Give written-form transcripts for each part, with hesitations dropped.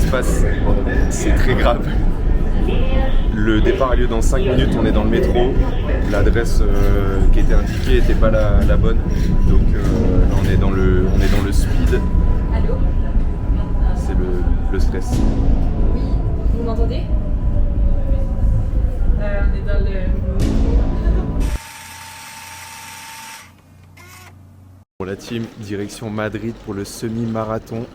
se passe, c'est très grave. Le départ a lieu dans 5 minutes, on est dans le métro. L'adresse qui était indiquée n'était pas la bonne. Donc là, on est dans le speed. Allô? C'est le stress. Oui, vous m'entendez? On est dans le... Pour la team, direction Madrid pour le semi-marathon.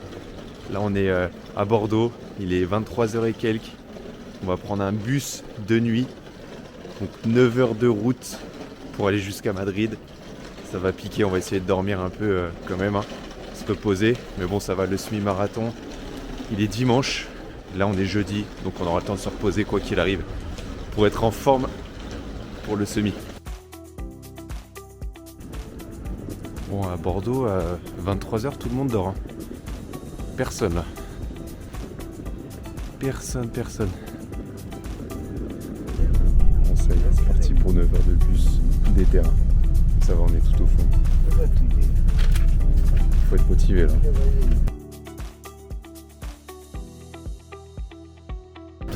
Là, on est à Bordeaux, il est 23h et quelques. On va prendre un bus de nuit, donc 9 heures de route pour aller jusqu'à Madrid. Ça va piquer, on va essayer de dormir un peu quand même, hein, se reposer. Mais bon, ça va, le semi-marathon, il est dimanche. Là, on est jeudi, donc on aura le temps de se reposer quoi qu'il arrive pour être en forme pour le semi. Bon, à Bordeaux, à 23h, tout le monde dort. Hein. Personne là. Personne. Bon, ça y est, c'est parti pour 9 heures de bus des terrains. Ça va, on est tout au fond. Faut être motivé là.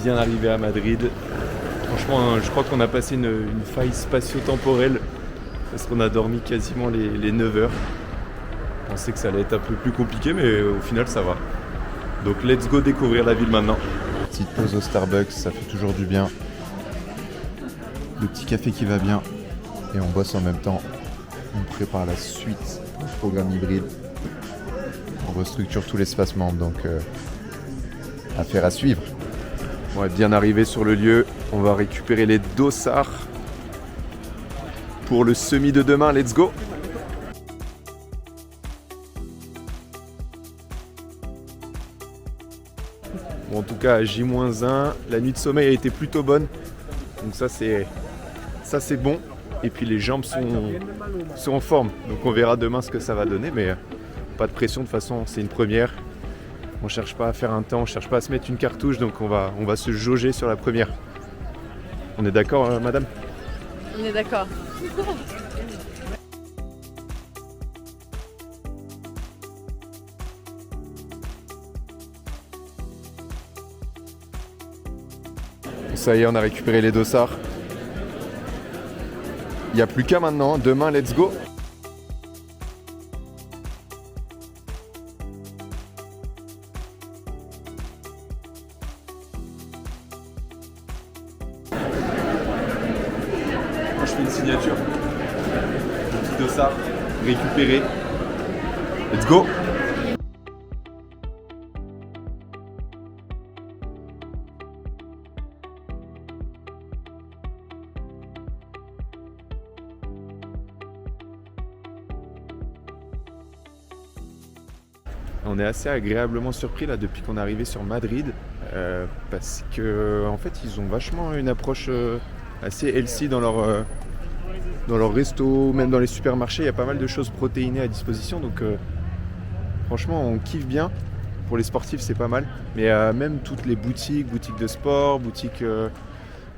Bien arrivé à Madrid. Franchement, je crois qu'on a passé une faille spatio-temporelle parce qu'on a dormi quasiment les 9 heures. Je pensais que ça allait être un peu plus compliqué, mais au final ça va. Donc let's go découvrir la ville maintenant. Petite pause au Starbucks, ça fait toujours du bien. Le petit café qui va bien. Et on bosse en même temps. On prépare la suite du programme hybride. On restructure tout l'espace membre, donc affaire à suivre. On est bien arrivé sur le lieu. On va récupérer les dossards pour le semi de demain. Let's go! Bon, en tout cas, J-1, la nuit de sommeil a été plutôt bonne. Donc ça c'est bon. Et puis les jambes sont en forme. Donc on verra demain ce que ça va donner. Mais pas de pression, de toute façon, c'est une première. On cherche pas à faire un temps, on cherche pas à se mettre une cartouche. Donc on va se jauger sur la première. On est d'accord, madame? On est d'accord. Ça y est, on a récupéré les dossards. Il n'y a plus qu'à maintenant. Demain, let's go. Moi, je fais une signature. Le petit dossard récupéré. Let's go. On est assez agréablement surpris là depuis qu'on est arrivé sur Madrid parce que en fait ils ont vachement une approche assez healthy dans leur resto, même dans les supermarchés, il y a pas mal de choses protéinées à disposition, donc franchement on kiffe bien. Pour les sportifs c'est pas mal, mais même toutes les boutiques de sport, boutiques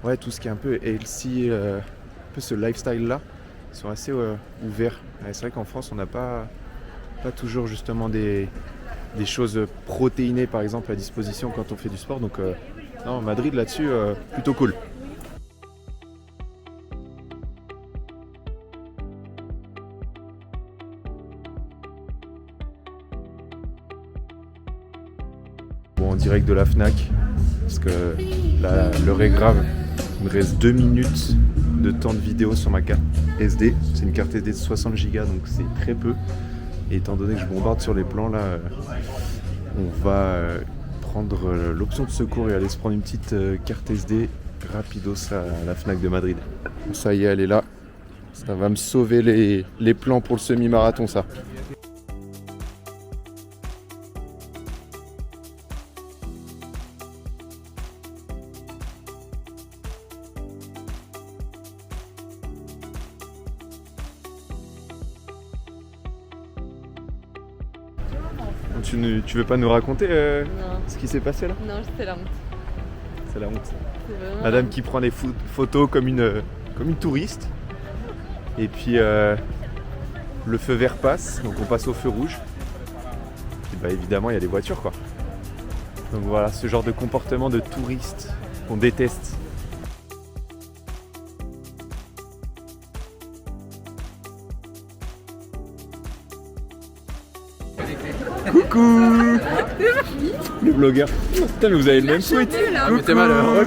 ouais, tout ce qui est un peu healthy, un peu ce lifestyle là, ils sont assez ouverts. Ouais, c'est vrai qu'en France on n'a pas toujours justement des choses protéinées par exemple à disposition quand on fait du sport, donc non, Madrid là-dessus plutôt cool. Bon, en direct de la Fnac parce que là l'heure est grave, il me reste 2 minutes de temps de vidéo sur ma carte SD, c'est une carte SD de 60 Go donc c'est très peu. Et étant donné que je bombarde sur les plans là, on va prendre l'option de secours et aller se prendre une petite carte SD rapidos à la Fnac de Madrid. Ça y est, elle est là. Ça va me sauver les plans pour le semi-marathon ça. Tu veux pas nous raconter ce qui s'est passé là? Non, c'est la honte. C'est la honte. C'est vraiment Madame qui prend des photos comme une touriste. Et puis le feu vert passe, donc on passe au feu rouge. Et bah évidemment il y a des voitures quoi. Donc voilà, ce genre de comportement de touriste qu'on déteste. Coucou le blogueur. Putain mais vous avez le même sweat. Mais t'es malheureux.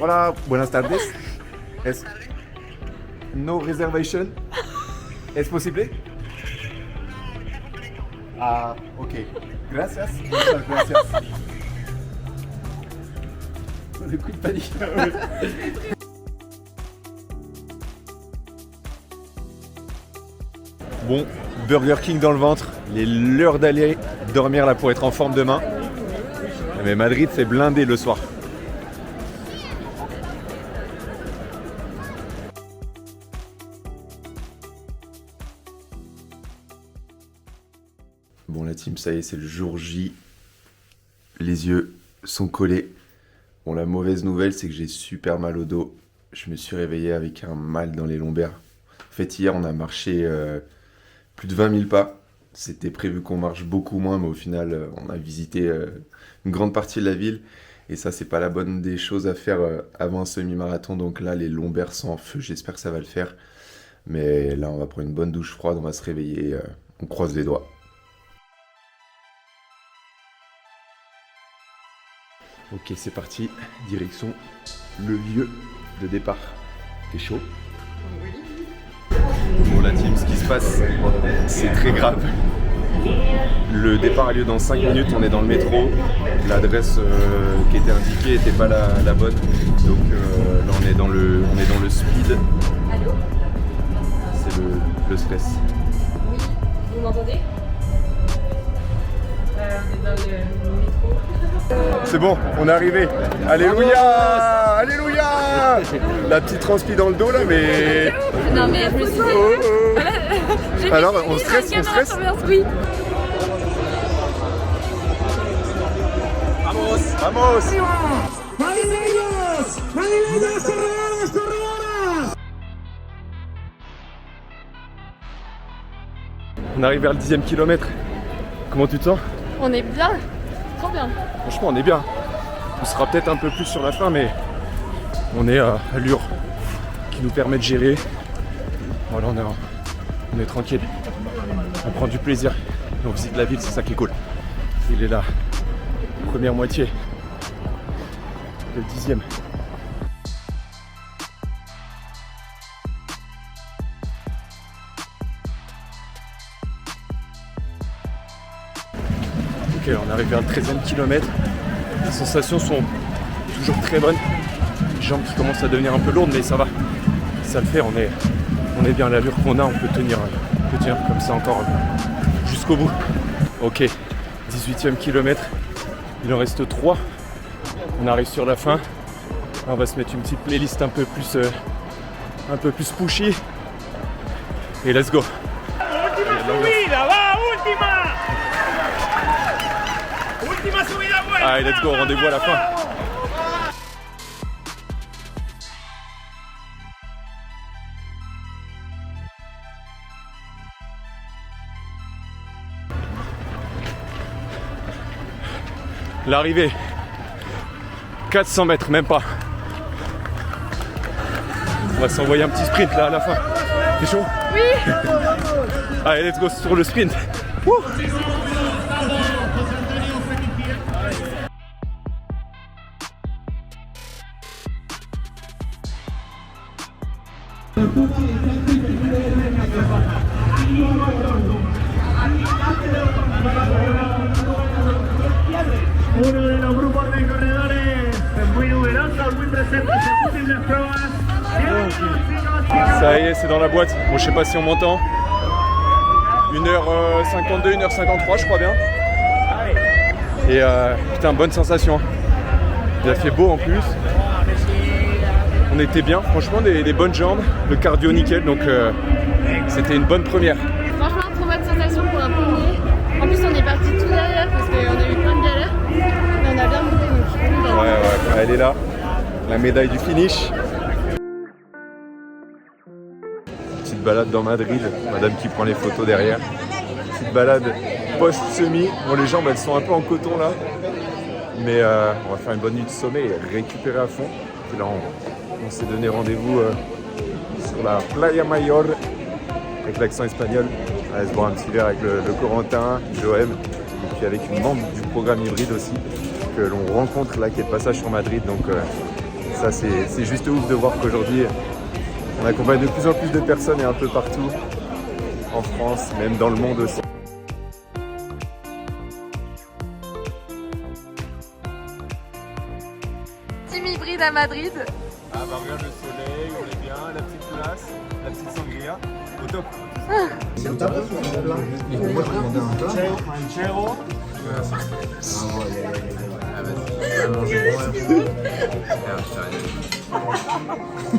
Hola, buenas tardes. Es no reservation. ¿Es posible? Ah, ok. Gracias. Muchas gracias. Le coup de panique. Bon, Burger King dans le ventre. Il est l'heure d'aller dormir là pour être en forme demain. Mais Madrid c'est blindé le soir. Bon la team, ça y est, c'est le jour J. Les yeux sont collés. Bon, la mauvaise nouvelle, c'est que j'ai super mal au dos. Je me suis réveillé avec un mal dans les lombaires. En fait, hier, on a marché plus de 20 000 pas. C'était prévu qu'on marche beaucoup moins, mais au final, on a visité une grande partie de la ville. Et ça, c'est pas la bonne des choses à faire avant un semi-marathon. Donc là, les lombaires sont en feu. J'espère que ça va le faire. Mais là, on va prendre une bonne douche froide. On va se réveiller. On croise les doigts. Ok, c'est parti, direction le lieu de départ. T'es chaud? Bon la team, ce qui se passe, c'est très grave. Le départ a lieu dans 5 minutes, on est dans le métro. L'adresse qui était indiquée n'était pas la bonne. Donc là on est dans le speed. Allô? C'est le stress. Oui, vous m'entendez? On est dans le métro. C'est bon, on est arrivé. Alléluia! Alléluia! La petite transpi dans le dos là, mais... Non mais je me suis dit... Alors, on stresse, on stresse. Oui. Vamos! Vamos! On arrive vers le 10e kilomètre. Comment tu te sens? On est bien. Trop bien. Franchement, on est bien. On sera peut-être un peu plus sur la fin, mais on est à allure qui nous permet de gérer. Voilà, on est tranquille. On prend du plaisir. On visite la ville, c'est ça qui est cool. Il est là. Première moitié. Le 10e. Ok, on arrive vers le 13e kilomètre. Les sensations sont toujours très bonnes. Les jambes qui commencent à devenir un peu lourdes, mais ça va. Ça le fait, on est bien à l'allure qu'on a, on peut tenir comme ça encore jusqu'au bout. Ok, 18e kilomètre. Il en reste 3. On arrive sur la fin. On va se mettre une petite playlist un peu plus pushy. Et let's go. Allez, let's go, rendez-vous à la fin. L'arrivée. 400 mètres, même pas. On va s'envoyer un petit sprint là à la fin. T'es chaud? Oui. Allez, let's go sur le sprint. Wouh. Uno de los grupos de corredores muy numerosos, muy presentes en múltiples pruebas. Ça y est, c'est dans la boîte. Bon, je sais pas si on m'entend. 1h52, 1h53, je crois bien. Et putain, bonne sensation. Il a fait beau en plus. On était bien, franchement, des bonnes jambes. Le cardio nickel, donc c'était une bonne première. Franchement, trop bonne sensation pour un premier. En plus, on est parti tout derrière parce qu'on a eu plein de galères. Mais on a bien monté, donc je suis contente. Ouais, elle est là. La médaille du finish. Petite balade dans Madrid, madame qui prend les photos derrière. Petite balade post-semi. Bon, les jambes elles sont un peu en coton là. Mais on va faire une bonne nuit de sommeil et récupérer à fond. Puis là on s'est donné rendez-vous sur la Playa Mayor avec l'accent espagnol. On va se boire un petit verre avec le Corentin, Joël, et puis avec une membre du programme hybride aussi que l'on rencontre là qui est de passage sur Madrid. Donc ça c'est juste ouf de voir qu'aujourd'hui on accompagne de plus en plus de personnes et un peu partout en France, même dans le monde aussi. Team hybride à Madrid. Ah bah regarde le soleil, on est bien, la petite glace, la petite sangria, au top.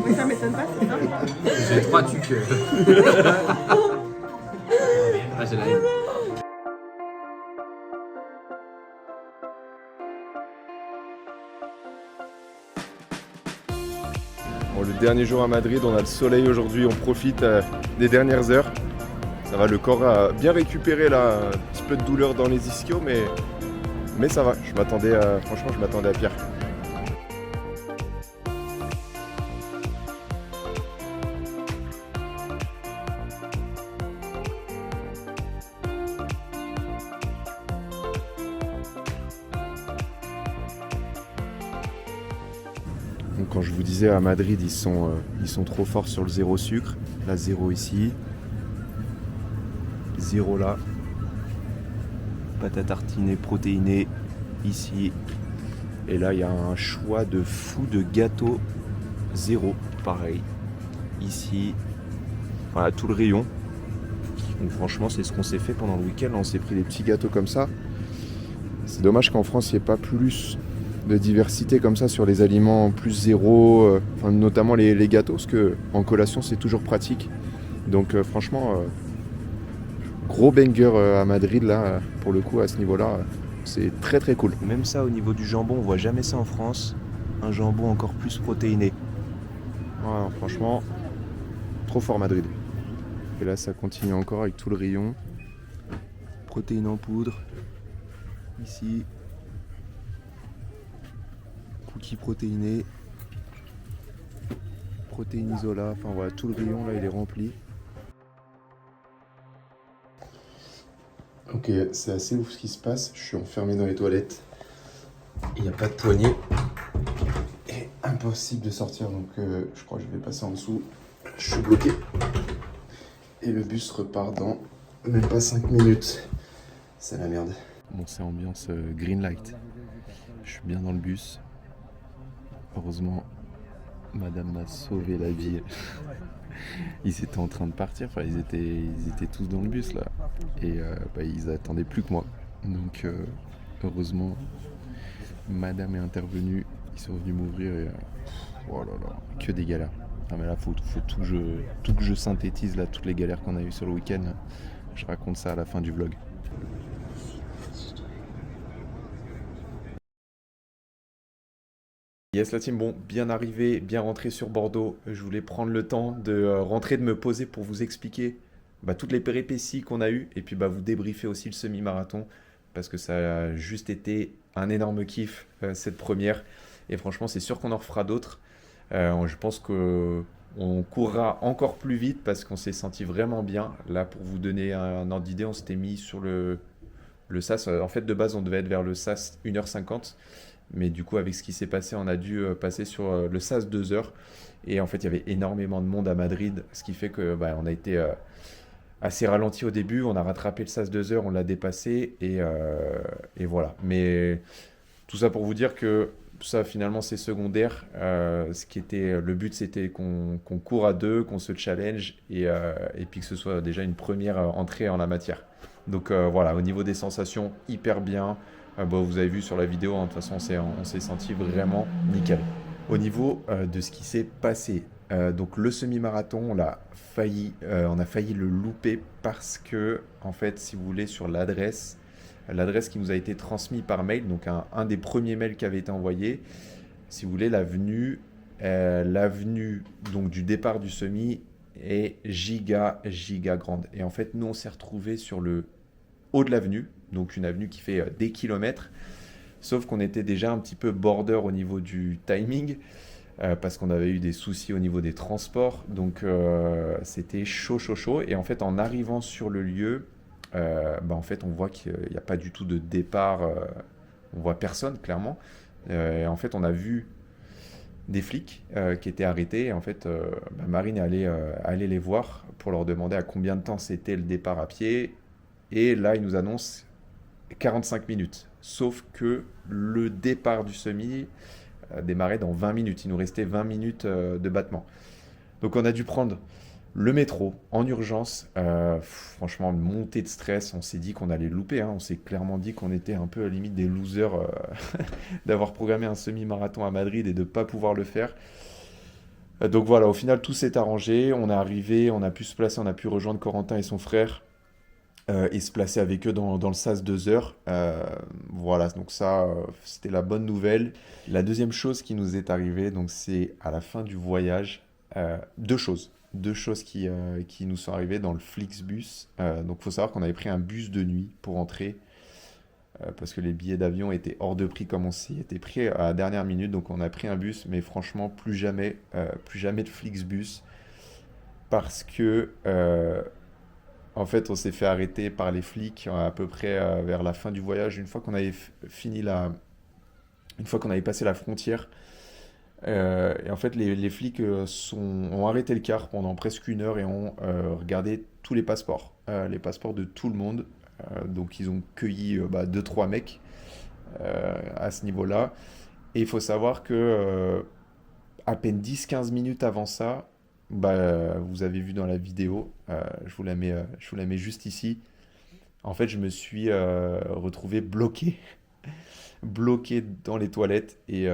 Oui, ça m'étonne pas, c'est ça. J'ai 3 tuques. Ah, j'ai la haine. Bon, le dernier jour à Madrid, on a le soleil aujourd'hui, on profite des dernières heures. Ça va, le corps a bien récupéré là, un petit peu de douleur dans les ischios, mais ça va. Franchement, je m'attendais à pire. Donc, quand je vous disais à Madrid, ils sont trop forts sur le zéro sucre. Là, zéro ici. Zéro là. Pâte à tartiner protéinée ici. Et là, il y a un choix de fou de gâteaux. Zéro, pareil. Ici. Voilà, tout le rayon. Donc franchement, c'est ce qu'on s'est fait pendant le week-end. On s'est pris des petits gâteaux comme ça. C'est dommage qu'en France, il n'y ait pas plus de diversité comme ça sur les aliments plus zéro, notamment les gâteaux, parce que en collation, c'est toujours pratique. Donc franchement, gros banger à Madrid là, pour le coup, à ce niveau-là, c'est très très cool. Même ça, au niveau du jambon, on voit jamais ça en France. Un jambon encore plus protéiné. Voilà, franchement, trop fort Madrid. Et là, ça continue encore avec tout le rayon. Protéines en poudre. Ici. Cookies protéinés. Protéines isola. Enfin voilà, tout le rayon là, il est rempli. Ok, c'est assez ouf ce qui se passe. Je suis enfermé dans les toilettes. Il n'y a pas de poignée. Et impossible de sortir, donc je crois que je vais passer en dessous. Je suis bloqué. Et le bus repart dans même pas 5 minutes. C'est la merde. Bon, c'est ambiance green light. Je suis bien dans le bus. Heureusement, madame m'a sauvé la vie. Ils étaient en train de partir, enfin ils étaient tous dans le bus là. Et ils attendaient plus que moi. Donc heureusement, madame est intervenue. Ils sont venus m'ouvrir et oh là là, que des galères. Non mais là faut tout que je synthétise là, toutes les galères qu'on a eues sur le week-end. Je raconte ça à la fin du vlog. Yes la team, bon, bien arrivé, bien rentré sur Bordeaux. Je voulais prendre le temps de rentrer, de me poser pour vous expliquer toutes les péripéties qu'on a eues et puis vous débriefer aussi le semi-marathon parce que ça a juste été un énorme kiff cette première et franchement c'est sûr qu'on en refera d'autres. Je pense qu'on courra encore plus vite parce qu'on s'est senti vraiment bien. Là pour vous donner un ordre d'idée, on s'était mis sur le SAS. En fait de base on devait être vers le SAS 1h50. Mais du coup, avec ce qui s'est passé, on a dû passer sur le SAS 2 heures. Et en fait, il y avait énormément de monde à Madrid, ce qui fait que on a été assez ralenti au début. On a rattrapé le SAS 2 heures, on l'a dépassé et voilà. Mais tout ça pour vous dire que ça, finalement, c'est secondaire. Le but, c'était qu'on court à deux, qu'on se challenge et puis que ce soit déjà une première entrée en la matière. Donc voilà, au niveau des sensations, hyper bien. Vous avez vu sur la vidéo, de toute façon on s'est senti vraiment nickel. Au niveau de ce qui s'est passé, donc le semi-marathon, on a failli le louper parce que, en fait, si vous voulez, sur l'adresse qui nous a été transmise par mail, donc un des premiers mails qui avait été envoyé, si vous voulez, l'avenue donc du départ du semi est giga grande. Et en fait, nous, on s'est retrouvés sur le haut de l'avenue, donc une avenue qui fait des kilomètres, sauf qu'on était déjà un petit peu border au niveau du timing, parce qu'on avait eu des soucis au niveau des transports, donc c'était chaud. Et en fait, en arrivant sur le lieu, en fait, on voit qu'il n'y a pas du tout de départ, on voit personne, clairement. Et en fait, on a vu des flics qui étaient arrêtés. Et en fait, Marine est allée les voir pour leur demander à combien de temps c'était le départ à pied. Et là, ils nous annoncent 45 minutes. Sauf que le départ du semi démarrait dans 20 minutes. Il nous restait 20 minutes de battement. Donc, on a dû prendre le métro en urgence. Franchement, une montée de stress. On s'est dit qu'on allait louper. On s'est clairement dit qu'on était un peu à la limite des losers d'avoir programmé un semi-marathon à Madrid et de ne pas pouvoir le faire. Donc voilà, au final, tout s'est arrangé. On est arrivé, on a pu se placer, on a pu rejoindre Corentin et son frère et se placer avec eux dans le SAS 2 heures. Voilà, donc ça, c'était la bonne nouvelle. La deuxième chose qui nous est arrivée, donc c'est à la fin du voyage, deux choses qui nous sont arrivées dans le Flixbus. Donc il faut savoir qu'on avait pris un bus de nuit pour entrer parce que les billets d'avion étaient hors de prix comme on s'y était pris à la dernière minute. Donc on a pris un bus, mais franchement plus jamais de Flixbus parce que en fait on s'est fait arrêter par les flics à peu près vers la fin du voyage. Une fois qu'on avait passé la frontière. Et en fait, les flics ont arrêté le car pendant presque 1 heure et ont regardé tous les passeports de tout le monde. Donc, ils ont cueilli 2-3 mecs à ce niveau-là. Et il faut savoir que à peine 10-15 minutes avant ça, vous avez vu dans la vidéo, je vous la mets juste ici. En fait, je me suis retrouvé bloqué dans les toilettes et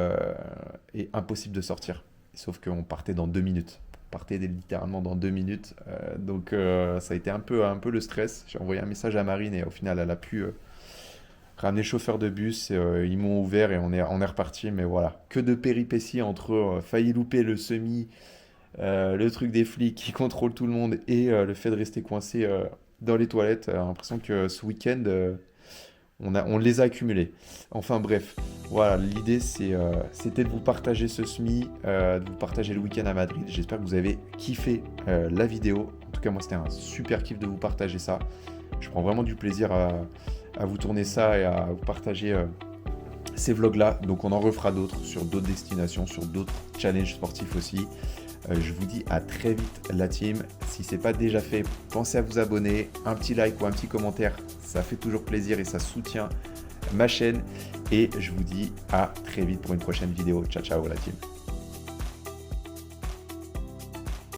impossible de sortir. Sauf qu'on partait dans 2 minutes. On partait littéralement dans 2 minutes. Donc ça a été un peu le stress. J'ai envoyé un message à Marine et au final elle a pu ramener le chauffeur de bus. Ils m'ont ouvert et on est reparti. Mais voilà, que de péripéties entre failli louper le semi, le truc des flics qui contrôlent tout le monde et le fait de rester coincé dans les toilettes. J'ai l'impression que ce week-end... on les a accumulés. Enfin bref, voilà, l'idée c'était de vous partager ce semi, de vous partager le week-end à Madrid. J'espère que vous avez kiffé la vidéo. En tout cas, moi c'était un super kiff de vous partager ça. Je prends vraiment du plaisir à vous tourner ça et à vous partager ces vlogs-là. Donc on en refera d'autres sur d'autres destinations, sur d'autres challenges sportifs aussi. Je vous dis à très vite la team. Si ce n'est pas déjà fait, pensez à vous abonner, un petit like ou un petit commentaire, ça fait toujours plaisir et ça soutient ma chaîne. Et je vous dis à très vite pour une prochaine vidéo. Ciao la team.